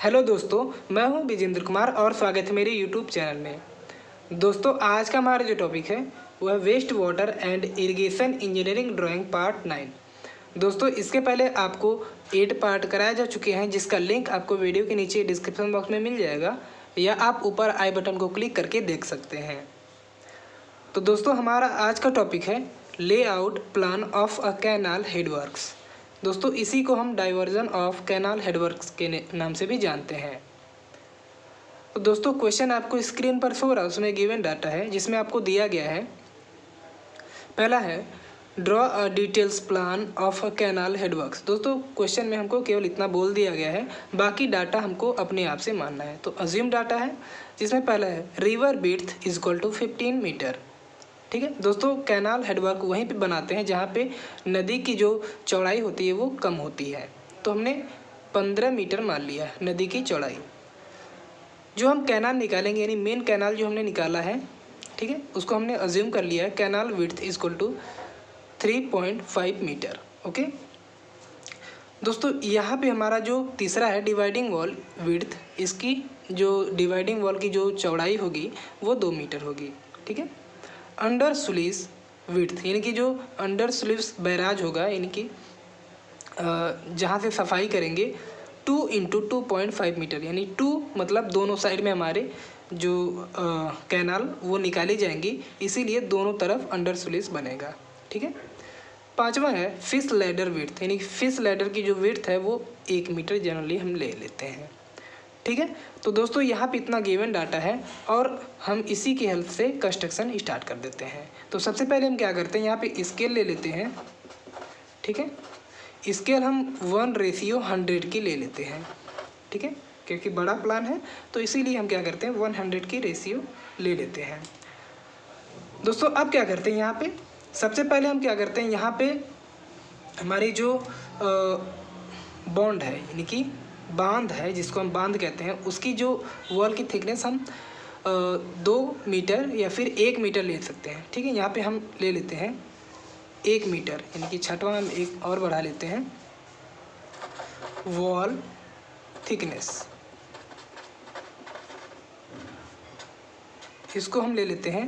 Hello दोस्तों, मैं हूं विजेंद्र कुमार और स्वागत है मेरे यूट्यूब चैनल में। दोस्तों, आज का हमारा जो टॉपिक है वो है waste water and irrigation engineering drawing part 9। दोस्तों, इसके पहले आपको 8 पार्ट कराए जा चुके हैं, जिसका लिंक आपको वीडियो के नीचे डिस्क्रिप्शन बॉक्स में मिल जाएगा या आप ऊपर आई बटन को क्लिक करके देख सकते हैं। तो दोस्तों, हमारा आज का टॉपिक है layout plan of a canal headworks. दोस्तों, इसी को हम डाइवर्जन ऑफ कैनाल हेडवर्क्स के नाम से भी जानते हैं। तो दोस्तों, क्वेश्चन आपको स्क्रीन पर शो रहा है, उसमें गिवन डाटा है जिसमें आपको दिया गया है। पहला है draw a details plan of a canal headworks. दोस्तों, क्वेश्चन में हमको केवल इतना बोल दिया गया है, बाकी डाटा हमको अपने आप से मानना है। तो अज्यूम डाटा है जिसमें पहला है river width is equal to 15 metre. ठीक है दोस्तों, कैनाल हेडवर्क वहीं पे बनाते हैं जहाँ पे नदी की जो चौड़ाई होती है वो कम होती है। तो हमने 15 मीटर मान लिया नदी की चौड़ाई। जो हम कैनाल निकालेंगे यानी मेन कैनाल जो हमने निकाला है, ठीक है, उसको हमने अज्यूम कर लिया है canal width is equal to 3.5 metre. Okay दोस्तों, यहाँ पे हमारा जो तीसरा है डिवाइडिंग वॉल विड्थ, इसकी जो डिवाइडिंग वॉल की जो चौड़ाई होगी वो 2 मीटर होगी। ठीक है, अंडर स्लूइस विड्थ यानी कि जो अंडर स्लूइस बैराज होगा, यानी कि जहाँ से सफाई करेंगे 2 इंटू 2.5 मीटर, यानी 2 मतलब दोनों साइड में हमारे जो कैनाल वो निकाली जाएंगी, इसीलिए दोनों तरफ अंडर स्लूइस बनेगा। ठीक है, पांचवा है फिश लैडर विड्थ, यानी फिश लैडर की जो विड्थ है वो 1 मीटर जनरली हम ले लेते हैं। ठीक है, तो दोस्तों यहाँ पे इतना गिवन डाटा है और हम इसी की हेल्प से कंस्ट्रक्शन स्टार्ट कर देते हैं। तो सबसे पहले हम क्या करते हैं, यहाँ पे स्केल ले लेते हैं। ठीक है, स्केल हम 1:100 की ले लेते हैं। ठीक है, क्योंकि बड़ा प्लान है तो इसीलिए हम क्या करते हैं 100 की रेशियो ले लेते हैं। दोस्तों, अब क्या करते हैं, यहाँ पे सबसे पहले हम क्या करते हैं, यहाँ पे हमारी जो बॉन्ड है यानी कि बांध है, जिसको हम बांध कहते हैं, उसकी जो वॉल की थिकनेस हम 2 मीटर या फिर 1 मीटर ले सकते हैं। ठीक है, यहाँ पे हम ले लेते हैं 1 मीटर, यानी कि छठवां हम एक और बढ़ा लेते हैं वॉल थिकनेस, इसको हम ले लेते हैं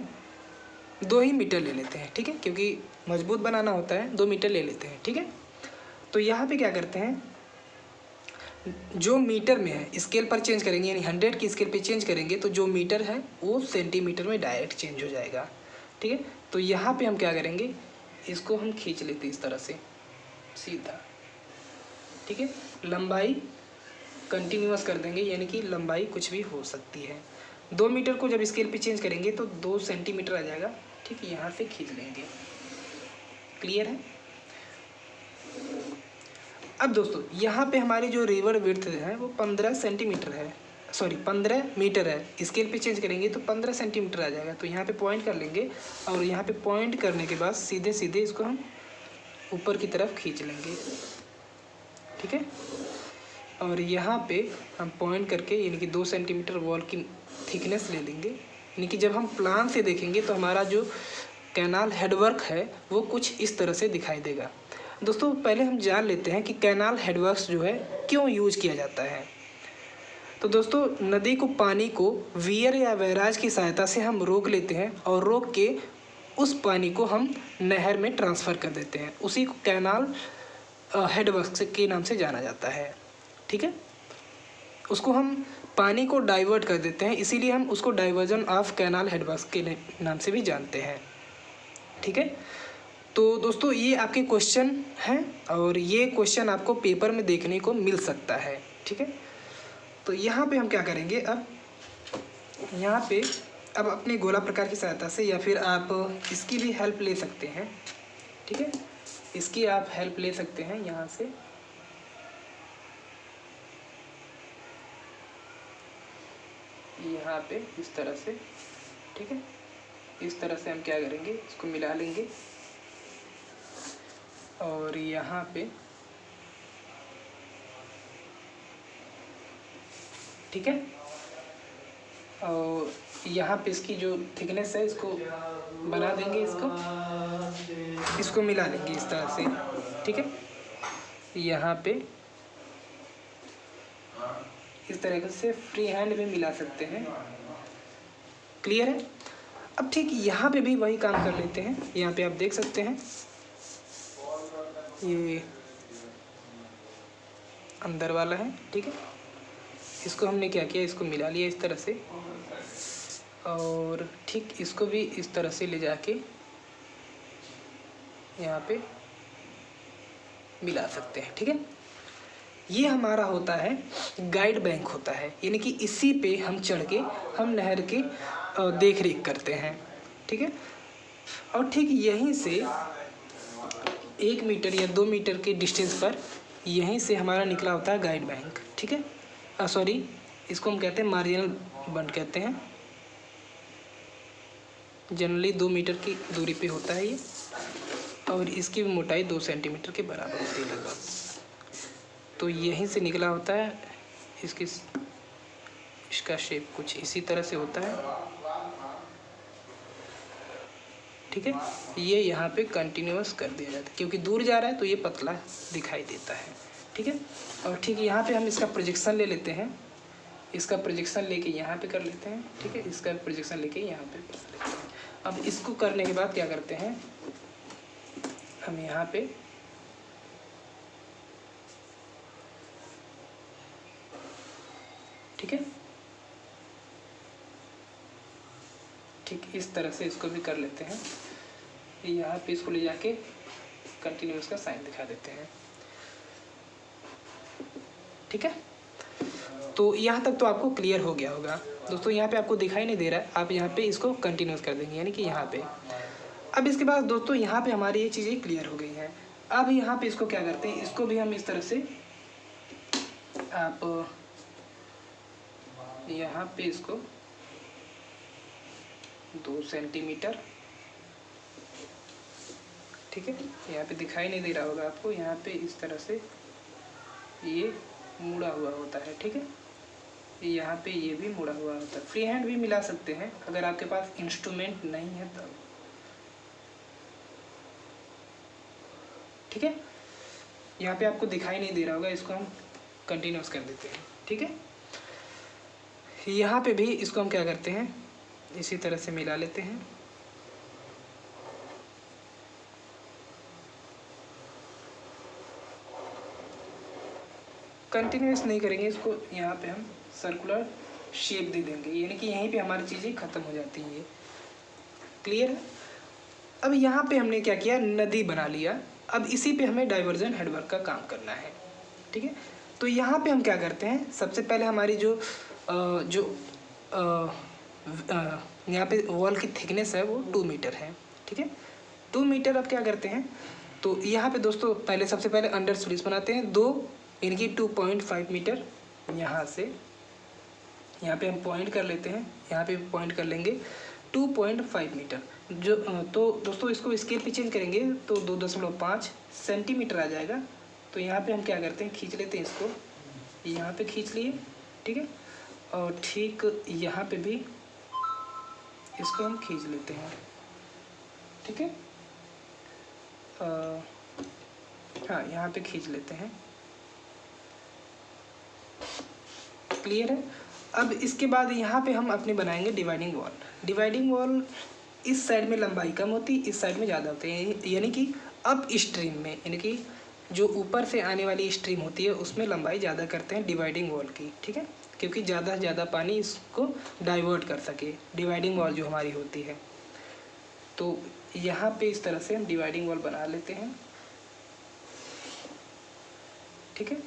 2 ही मीटर ले लेते हैं। ठीक है, क्योंकि मजबूत बनाना होता है 2 मीटर ले लेते हैं। ठीक है, तो यहाँ पे क्या करते हैं, जो मीटर में है स्केल पर चेंज करेंगे, यानी 100 की स्केल पे चेंज करेंगे तो जो मीटर है वो सेंटीमीटर में डायरेक्ट चेंज हो जाएगा। ठीक है, तो यहाँ पे हम क्या करेंगे, इसको हम खींच लेते हैं इस तरह से सीधा। ठीक है, लंबाई कंटिन्यूअस कर देंगे, यानी कि लंबाई कुछ भी हो सकती है। 2 मीटर को जब स्केल पे चेंज करेंगे तो 2 सेंटीमीटर आ जाएगा। ठीक है, यहाँ से खींच लेंगे। क्लियर है। अब दोस्तों, यहाँ पे हमारी जो रिवर विड्थ है वो 15 सेंटीमीटर है, सॉरी 15 मीटर है। स्केल पे चेंज करेंगे तो 15 सेंटीमीटर आ जाएगा। तो यहाँ पे पॉइंट कर लेंगे और यहाँ पे पॉइंट करने के बाद सीधे सीधे इसको हम ऊपर की तरफ खींच लेंगे। ठीक है, और यहाँ पे हम पॉइंट करके यानी कि 2 सेंटीमीटर वॉल की थिकनेस ले लेंगे। यानी कि जब हम प्लान से देखेंगे तो हमारा जो कैनाल हेडवर्क है वो कुछ इस तरह से दिखाई देगा। दोस्तों, पहले हम जान लेते हैं कि कैनाल हेडवर्क्स जो है क्यों यूज किया जाता है। तो दोस्तों, नदी को पानी को वियर या बैराज की सहायता से हम रोक लेते हैं और रोक के उस पानी को हम नहर में ट्रांसफ़र कर देते हैं। उसी को कैनाल हेडवर्क्स के नाम से जाना जाता है। ठीक है, उसको हम पानी को डाइवर्ट कर देते हैं, इसीलिए हम उसको डाइवर्जन ऑफ कैनाल हेडवर्क्स के नाम से भी जानते हैं। ठीक है, तो दोस्तों ये आपके क्वेश्चन हैं और ये क्वेश्चन आपको पेपर में देखने को मिल सकता है। ठीक है, तो यहाँ पे हम क्या करेंगे, अब यहाँ पे अब अपने गोला प्रकार की सहायता से या फिर आप इसकी भी हेल्प ले सकते हैं। ठीक है, इसकी आप हेल्प ले सकते हैं यहाँ से। यहाँ पे इस तरह से, ठीक है, इस तरह से हम क्या करेंगे, इसको मिला लेंगे और यहाँ पे, ठीक है, और यहाँ पे इसकी जो थिकनेस है इसको बना देंगे, इसको मिला लेंगे इस तरह से। ठीक है, यहाँ पे इस तरह से फ्री हैंड भी मिला सकते हैं। क्लियर है। अब ठीक यहाँ पे भी वही काम कर लेते हैं। यहाँ पे आप देख सकते हैं ये अंदर वाला है, ठीक है। इसको हमने क्या किया, इसको मिला लिया इस तरह से, और ठीक इसको भी इस तरह से ले जाके यहाँ पे मिला सकते हैं, ठीक है। ये हमारा होता है गाइड बैंक होता है, यानी कि इसी पे हम चढ़ के हम नहर की देख रेख करते हैं, ठीक है। और ठीक यहीं से 1 मीटर या 2 मीटर के डिस्टेंस पर यहीं से हमारा निकला होता है गाइड बैंक, ठीक है। सॉरी, इसको हम कहते हैं मार्जिनल बंड कहते हैं। जनरली 2 मीटर की दूरी पे होता है ये, और इसकी मोटाई 2 सेंटीमीटर के बराबर होती है लगभग। तो यहीं से निकला होता है। इसका शेप कुछ इसी तरह से होता है, ठीक है। ये यहाँ पे कंटिन्यूअस कर दिया जाता है, क्योंकि दूर जा रहा है तो ये पतला दिखाई देता है, ठीक है। और ठीक यहाँ पे हम इसका प्रोजेक्शन ले लेते हैं। इसका प्रोजेक्शन लेके यहाँ पे कर लेते हैं, ठीक है। इसका प्रोजेक्शन लेके यहाँ पे कर लेते हैं। अब इसको करने के बाद क्या करते हैं, हम यहाँ पे ठीक है, ठीक इस तरह से इसको भी कर लेते हैं। यहाँ पे इसको ले जाके कंटिन्यूअस का साइन दिखा देते हैं, ठीक है। तो यहाँ तक तो आपको क्लियर हो गया होगा दोस्तों। यहाँ पे आपको दिखाई नहीं दे रहा है, आप यहाँ पे इसको कंटिन्यूअस कर देंगे, यानी कि यहाँ पे। अब इसके बाद दोस्तों यहाँ पे हमारी ये चीज़ें क्लियर हो गई हैं। अब यहाँ पे इसको क्या करते हैं, इसको भी हम इस तरह से आप यहाँ पे इसको 2 सेंटीमीटर, ठीक है। यहाँ पे दिखाई नहीं दे रहा होगा आपको, यहाँ पे इस तरह से ये मुड़ा हुआ होता है, ठीक है। यहाँ पे ये भी मुड़ा हुआ होता है। फ्री हैंड भी मिला सकते हैं अगर आपके पास इंस्ट्रूमेंट नहीं है तब, ठीक है। यहाँ पे आपको दिखाई नहीं दे रहा होगा, इसको हम कंटिन्यूअस कर देते हैं, ठीक है। यहाँ पे भी इसको हम क्या करते हैं, इसी तरह से मिला लेते हैं। कंटिन्यूअस नहीं करेंगे इसको, यहाँ पे हम सर्कुलर शेप दे देंगे, यानी कि यहीं पे हमारी चीज़ें ख़त्म हो जाती हैं। क्लियर है। अब यहाँ पे हमने क्या किया, नदी बना लिया। अब इसी पे हमें डाइवर्जन हेडवर्क का काम करना है, ठीक है। तो यहाँ पे हम क्या करते हैं, सबसे पहले हमारी जो यहाँ पे वॉल की थिकनेस है वो 2 मीटर है, ठीक है। 2 मीटर अब क्या करते हैं, तो यहाँ पे दोस्तों पहले सबसे पहले अंडर स्लिट्स बनाते हैं 2, इनकी 2.5 मीटर यहाँ से, यहाँ पे हम पॉइंट कर लेते हैं, यहाँ पे पॉइंट कर लेंगे 2.5 मीटर। जो तो दोस्तों इसको स्केल पे चेंज करेंगे तो 2.5 सेंटीमीटर आ जाएगा। तो यहाँ पे हम क्या करते हैं, खींच लेते हैं इसको, यहाँ पे खींच लिए, ठीक है। और ठीक यहाँ पे भी इसको हम खींच लेते हैं, ठीक है। हाँ, यहाँ पे खींच लेते हैं। क्लियर है। अब इसके बाद यहाँ पे हम अपने बनाएंगे डिवाइडिंग वॉल। डिवाइडिंग वॉल इस साइड में लंबाई कम होती, इस साइड में ज़्यादा होती है, यानी कि अप स्ट्रीम में, यानी कि जो ऊपर से आने वाली स्ट्रीम होती है उसमें लंबाई ज़्यादा करते हैं डिवाइडिंग वॉल की, ठीक है। क्योंकि ज़्यादा से ज़्यादा पानी इसको डाइवर्ट कर सके, डिवाइडिंग वॉल जो हमारी होती है। तो यहाँ पे इस तरह से हम डिवाइडिंग वॉल बना लेते हैं, ठीक है।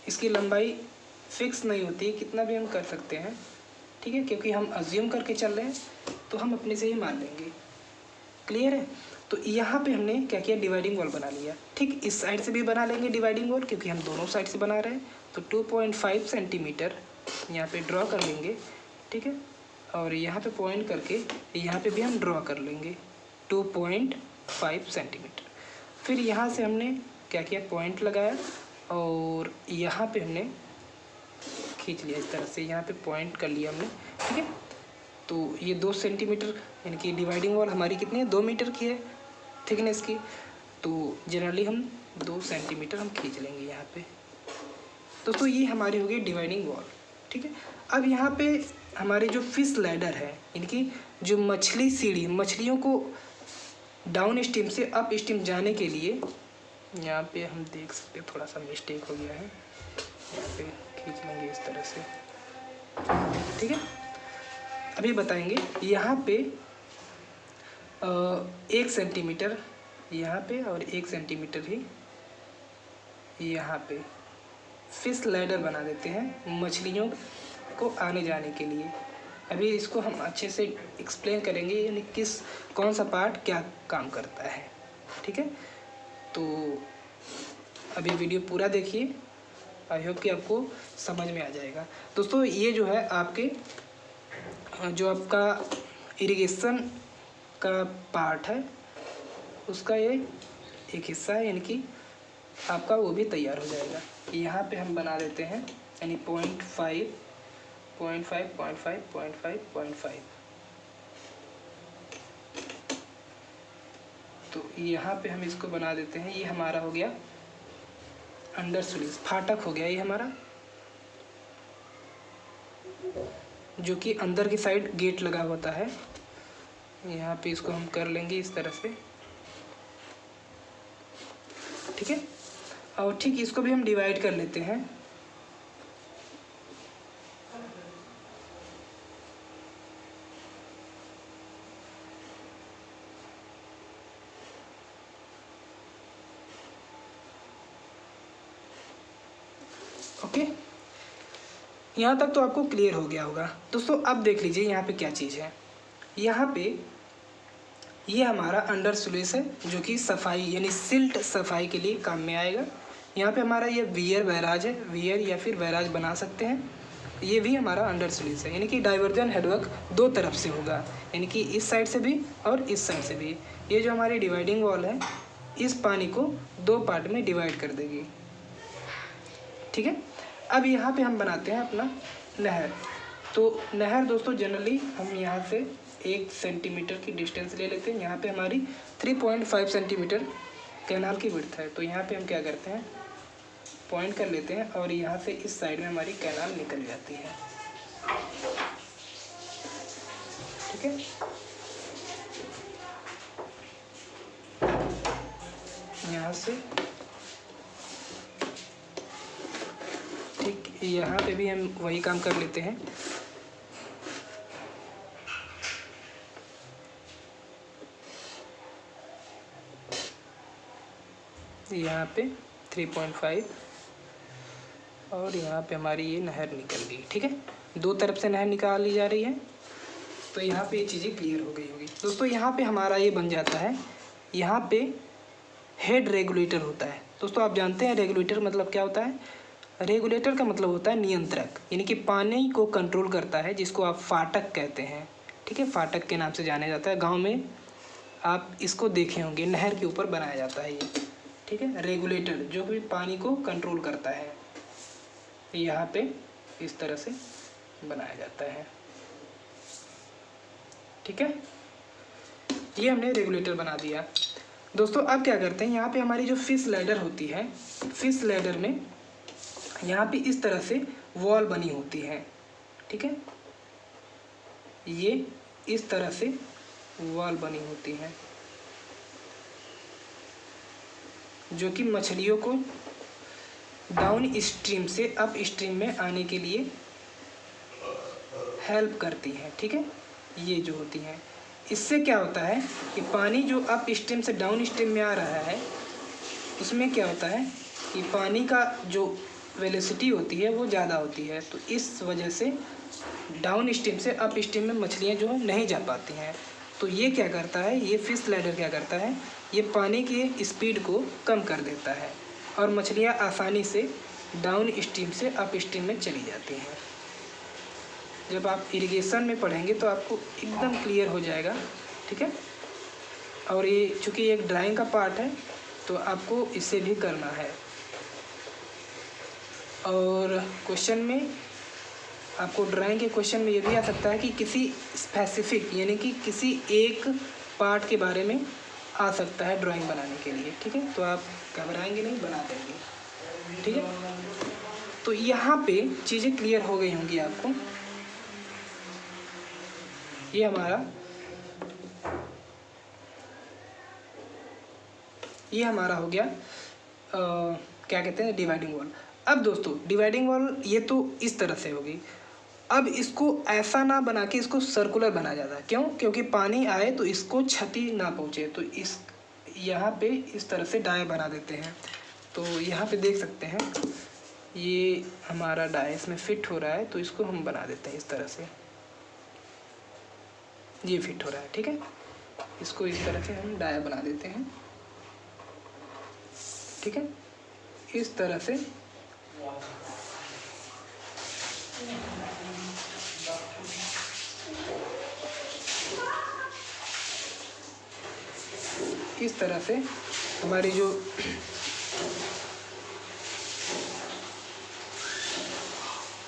इसकी लंबाई फिक्स नहीं होती, कितना भी हम कर सकते हैं, ठीक है। क्योंकि हम अज्यूम करके चल रहे हैं तो हम अपने से ही मान लेंगे। क्लियर है। तो यहाँ पे हमने क्या किया, डिवाइडिंग वॉल बना लिया। ठीक इस साइड से भी बना लेंगे डिवाइडिंग वॉल, क्योंकि हम दोनों साइड से बना रहे हैं। तो 2.5 सेंटीमीटर यहाँ पे ड्रॉ कर लेंगे, ठीक है। और यहाँ पे पॉइंट करके यहाँ पे भी हम ड्रॉ कर लेंगे 2.5 सेंटीमीटर। फिर यहाँ से हमने क्या किया, पॉइंट लगाया और यहाँ पे हमने खींच लिया इस तरह से, यहाँ पे पॉइंट कर लिया हमने, ठीक है। तो ये 2 सेंटीमीटर, यानी कि डिवाइडिंग वॉल हमारी कितनी है, 2 मीटर की है थिकनेस की। तो जनरली हम 2 सेंटीमीटर हम खींच लेंगे यहाँ पे। दोस्तों ये हमारी हो गई डिवाइडिंग वॉल, ठीक है। अब यहाँ पे हमारे जो फिश लैडर है, इनकी जो मछली सीढ़ी, मछलियों को डाउन स्ट्रीम से अप स्ट्रीम जाने के लिए, यहाँ पे हम देख सकते हैं थोड़ा सा मिस्टेक हो गया है, यहाँ पे खींच लेंगे इस तरह से, ठीक है। अभी बताएंगे यहाँ पे 1 सेंटीमीटर यहाँ पे और 1 सेंटीमीटर ही यहाँ पे फिश लैडर बना देते हैं मछलियों को आने जाने के लिए। अभी इसको हम अच्छे से एक्सप्लेन करेंगे, यानी कौन सा पार्ट क्या काम करता है, ठीक है। तो अभी वीडियो पूरा देखिए, आई होप कि आपको समझ में आ जाएगा। दोस्तों ये जो है आपके जो आपका इरिगेशन का पार्ट है, उसका ये एक हिस्सा है, यानी कि आपका वो भी तैयार हो जाएगा। यहाँ पे हम बना देते हैं यानी 0.5 तो यहाँ पे हम इसको बना देते हैं। ये हमारा हो गया अंडर स्लूइस, फाटक हो गया ये हमारा, जो कि अंदर की साइड गेट लगा होता है। यहाँ पे इसको हम कर लेंगे इस तरह से, ठीक है। और ठीक इसको भी हम डिवाइड कर लेते हैं। ओके, यहाँ तक तो आपको क्लियर हो गया होगा। दोस्तों अब देख लीजिए यहाँ पे क्या चीज़ है। यहाँ पे ये हमारा अंडर स्लूइस है, जो कि सफाई यानी सिल्ट सफाई के लिए काम में आएगा। यहाँ पे हमारा ये वियर बैराज है, वियर या फिर बैराज बना सकते हैं। ये भी हमारा अंडर स्लूइस है, यानी कि डाइवर्जन हेडवर्क 2 तरफ से होगा, यानी कि इस साइड से भी और इस साइड से भी। ये जो हमारी डिवाइडिंग वॉल है, इस पानी को 2 पार्ट में डिवाइड कर देगी, ठीक है। अब यहाँ पे हम बनाते हैं अपना नहर। तो नहर दोस्तों जनरली हम यहाँ से 1 सेंटीमीटर की डिस्टेंस ले लेते हैं। यहाँ पे हमारी 3.5 सेंटीमीटर कैनाल की विड्थ है। तो यहाँ पे हम क्या करते हैं, पॉइंट कर लेते हैं और यहाँ से इस साइड में हमारी कैनाल निकल जाती है, ठीक है। यहाँ से ठीक यहाँ पे भी हम वही काम कर लेते हैं। यहाँ पे 3.5 और यहाँ पे हमारी ये नहर निकल गई, ठीक है। 2 तरफ से नहर निकाली जा रही है। तो यहाँ पे ये चीज़ें क्लियर हो गई होगी। दोस्तों यहाँ पे हमारा ये बन जाता है, यहाँ पे हेड रेगुलेटर होता है। दोस्तों आप जानते हैं रेगुलेटर मतलब क्या होता है। रेगुलेटर का मतलब होता है नियंत्रक, यानी कि पानी को कंट्रोल करता है, जिसको आप फाटक कहते हैं, ठीक है। फाटक के नाम से जाना जाता है। गाँव में आप इसको देखे होंगे, नहर के ऊपर बनाया जाता है ये, ठीक है। रेगुलेटर जो भी पानी को कंट्रोल करता है, यहाँ पे इस तरह से बनाया जाता है, ठीक है। ये हमने रेगुलेटर बना दिया। दोस्तों अब क्या करते हैं, यहाँ पे हमारी जो फिश लैडर होती है, फिश लैडर में यहाँ पे इस तरह से वॉल बनी होती है, ठीक है। ये इस तरह से वॉल बनी होती है, जो कि मछलियों को डाउन स्ट्रीम से अप स्ट्रीम में आने के लिए हेल्प करती हैं, ठीक है। ये जो होती हैं, इससे क्या होता है कि पानी जो अप स्ट्रीम से डाउन स्ट्रीम में आ रहा है, उसमें क्या होता है कि पानी का जो वेलोसिटी होती है वो ज़्यादा होती है। तो इस वजह से डाउन स्ट्रीम से अप स्ट्रीम में मछलियाँ जो नहीं जा पाती हैं। तो ये क्या करता है, ये फिश लैडर क्या करता है, ये पानी की स्पीड को कम कर देता है और मछलियाँ आसानी से डाउन स्ट्रीम से अप स्ट्रीम में चली जाती हैं। जब आप इरिगेशन में पढ़ेंगे तो आपको एकदम क्लियर हो जाएगा, ठीक है। और ये चूँकि एक ड्राइंग का पार्ट है तो आपको इसे भी करना है। और क्वेश्चन में आपको ड्राइंग के क्वेश्चन में ये भी आ सकता है कि किसी स्पेसिफिक यानी कि किसी एक पार्ट के बारे में आ सकता है ड्राइंग बनाने के लिए, ठीक है। तो आप घबराएंगे नहीं, बना देंगे, ठीक है। तो यहाँ पे चीज़ें क्लियर हो गई होंगी आपको। ये हमारा हो गया क्या कहते हैं, डिवाइडिंग वॉल। अब दोस्तों डिवाइडिंग वॉल ये तो इस तरह से होगी। अब इसको ऐसा ना बना के इसको सर्कुलर बना जाता है, क्यों? क्योंकि पानी आए तो इसको क्षति ना पहुँचे, तो इस यहाँ पे इस तरह से डाय बना देते हैं। तो यहाँ पे देख सकते हैं ये हमारा डाय इसमें फिट हो रहा है, तो इसको हम बना देते हैं इस तरह से। ये फिट हो रहा है, ठीक है। इसको इस तरह से हम डाया बना देते हैं, ठीक है। इस तरह से हमारी जो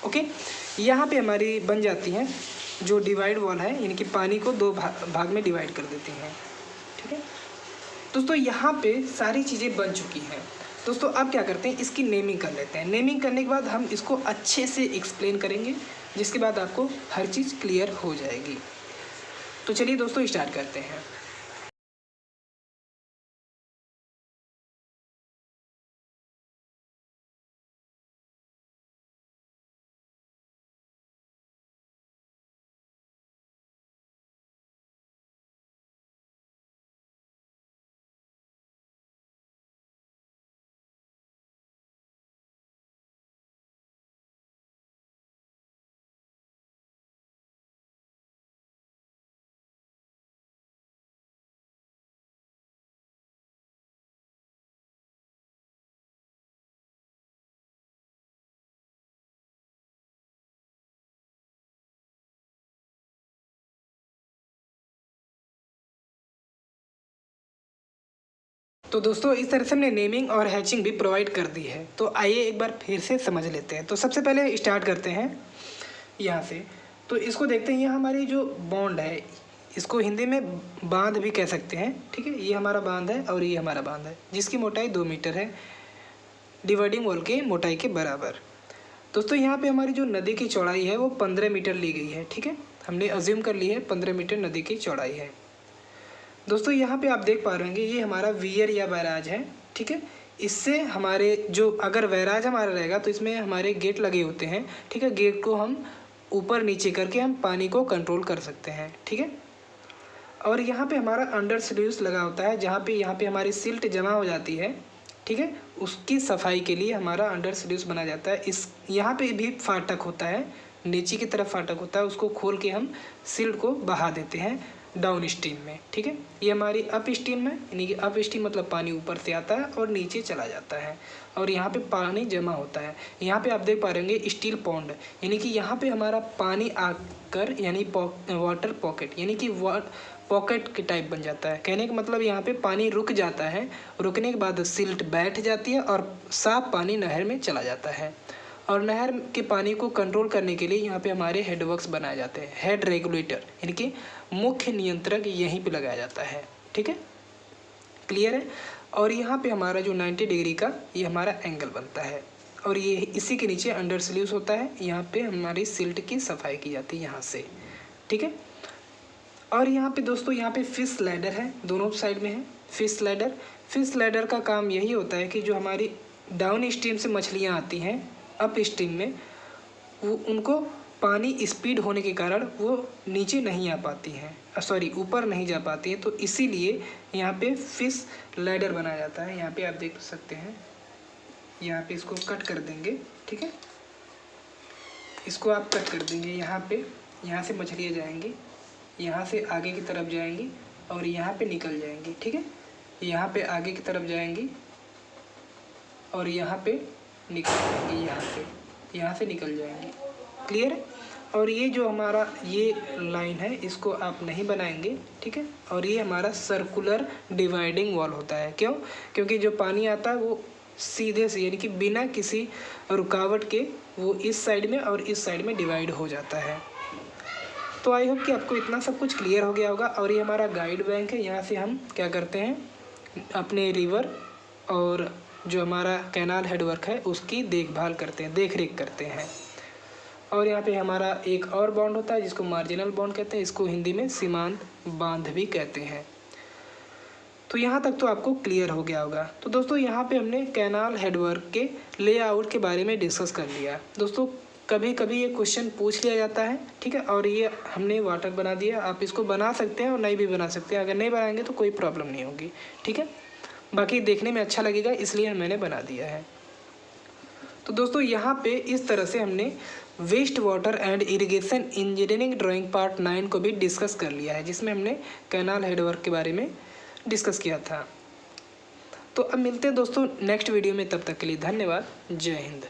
ओके, यहाँ पे हमारी बन जाती हैं जो डिवाइड वॉल है, यानी कि पानी को दो भाग में डिवाइड कर देती हैं, ठीक है। दोस्तों यहाँ पे सारी चीज़ें बन चुकी हैं। दोस्तों अब क्या करते हैं, इसकी नेमिंग कर लेते हैं। नेमिंग करने के बाद हम इसको अच्छे से एक्सप्लेन करेंगे, जिसके बाद आपको हर चीज़ क्लियर हो जाएगी। तो चलिए दोस्तों स्टार्ट करते हैं। तो दोस्तों इस तरह से हमने नेमिंग और हैचिंग भी प्रोवाइड कर दी है। तो आइए एक बार फिर से समझ लेते हैं। तो सबसे पहले स्टार्ट करते हैं यहाँ से। तो इसको देखते हैं, ये हमारी जो बॉन्ड है, इसको हिंदी में बांध भी कह सकते हैं, ठीक है। ये हमारा बांध है और ये हमारा बांध है, जिसकी मोटाई 2 मीटर है, डिवाइडिंग वॉल की मोटाई के बराबर। दोस्तों यहाँ पे हमारी जो नदी की चौड़ाई है वो 15 मीटर ली गई है, ठीक है। हमने अज्यूम कर ली है 15 मीटर नदी की चौड़ाई है। दोस्तों यहाँ पे आप देख पा रहे होंगे ये हमारा वियर या बैराज है, ठीक है। इससे हमारे जो अगर बैराज हमारा रहेगा तो इसमें हमारे गेट लगे होते हैं, ठीक है। गेट को हम ऊपर नीचे करके हम पानी को कंट्रोल कर सकते हैं, ठीक है। और यहाँ पे हमारा अंडर स्लूइस लगा होता है, जहाँ पे यहाँ पे हमारी सिल्ट जमा हो जाती है, ठीक है। उसकी सफाई के लिए हमारा अंडर स्लूइस बना जाता है। इस यहाँ पे भी फाटक होता है, नीचे की तरफ फाटक होता है, उसको खोल के हम सिल्ट को बहा देते हैं डाउन स्ट्रीम में, ठीक है। ये हमारी अप स्ट्रीम में, यानी कि अप स्ट्रीम मतलब पानी ऊपर से आता है और नीचे चला जाता है, और यहाँ पे पानी जमा होता है। यहाँ पे आप देख पा रहे होंगे स्टील पॉन्ड, यानी कि यहाँ पे हमारा पानी आकर यानी वाटर पॉकेट, यानी कि पॉकेट के टाइप बन जाता है। कहने का मतलब यहाँ पे पानी रुक जाता है, रुकने के बाद सिल्ट बैठ जाती है और साफ पानी नहर में चला जाता है। और नहर के पानी को कंट्रोल करने के लिए यहाँ पे हमारे हेडवर्क्स बनाए जाते हैं, हेड रेगुलेटर, यानी कि मुख्य नियंत्रक यहीं पे लगाया जाता है, ठीक है। क्लियर है। और यहाँ पे हमारा जो 90 डिग्री का ये हमारा एंगल बनता है, और ये इसी के नीचे अंडर स्लूइस होता है। यहाँ पे हमारी सिल्ट की सफाई की जाती है यहाँ से, ठीक है। और यहाँ पे दोस्तों यहाँ पे फिश लैडर है, दोनों साइड में है फिश लैडर। फिश लैडर का काम यही होता है कि जो हमारी डाउन स्ट्रीम से मछलियाँ आती हैं अप स्ट्रीम में, वो उनको पानी स्पीड होने के कारण वो नीचे नहीं आ पाती हैं, सॉरी ऊपर नहीं जा पाती हैं। तो इसीलिए यहाँ पे फिश लैडर बनाया जाता है। यहाँ पे आप देख सकते हैं, यहाँ पे इसको कट कर देंगे, ठीक है। इसको आप कट कर देंगे यहाँ पे, यहाँ से मछलियाँ जाएंगी, यहाँ से आगे की तरफ जाएंगी और यहाँ पे निकल जाएंगी, ठीक है। यहाँ पे आगे की तरफ जाएंगी और यहाँ पे निकल जाएंगी, यहाँ से निकल जाएंगी। क्लियर है। और ये जो हमारा ये लाइन है इसको आप नहीं बनाएंगे, ठीक है। और ये हमारा सर्कुलर डिवाइडिंग वॉल होता है। क्यों? क्योंकि जो पानी आता है वो सीधे से, यानी कि बिना किसी रुकावट के वो इस साइड में और इस साइड में डिवाइड हो जाता है। तो आई होप कि आपको इतना सब कुछ क्लियर हो गया होगा। और ये हमारा गाइड बैंक है, यहाँ से हम क्या करते हैं अपने रिवर और जो हमारा कैनाल हेडवर्क है उसकी देखभाल करते हैं, देख रेख करते हैं। और यहाँ पे हमारा एक और बॉन्ड होता है जिसको मार्जिनल बॉन्ड कहते हैं, इसको हिंदी में सीमांत बांध भी कहते हैं। तो यहाँ तक तो आपको क्लियर हो गया होगा। तो दोस्तों यहाँ पे हमने कैनाल हेडवर्क के लेआउट के बारे में डिस्कस कर लिया। दोस्तों कभी कभी ये क्वेश्चन पूछ लिया जाता है, ठीक है। और ये हमने वाटर बना दिया, आप इसको बना सकते हैं और नहीं भी बना सकते हैं। अगर नहीं बनाएंगे तो कोई प्रॉब्लम नहीं होगी, ठीक है। बाकी देखने में अच्छा लगेगा इसलिए मैंने बना दिया है। तो दोस्तों यहाँ पे इस तरह से हमने waste water and irrigation engineering drawing part 9 को भी डिस्कस कर लिया है, जिसमें हमने कैनाल हेडवर्क के बारे में डिस्कस किया था। तो अब मिलते हैं दोस्तों नेक्स्ट वीडियो में, तब तक के लिए धन्यवाद। जय हिंद।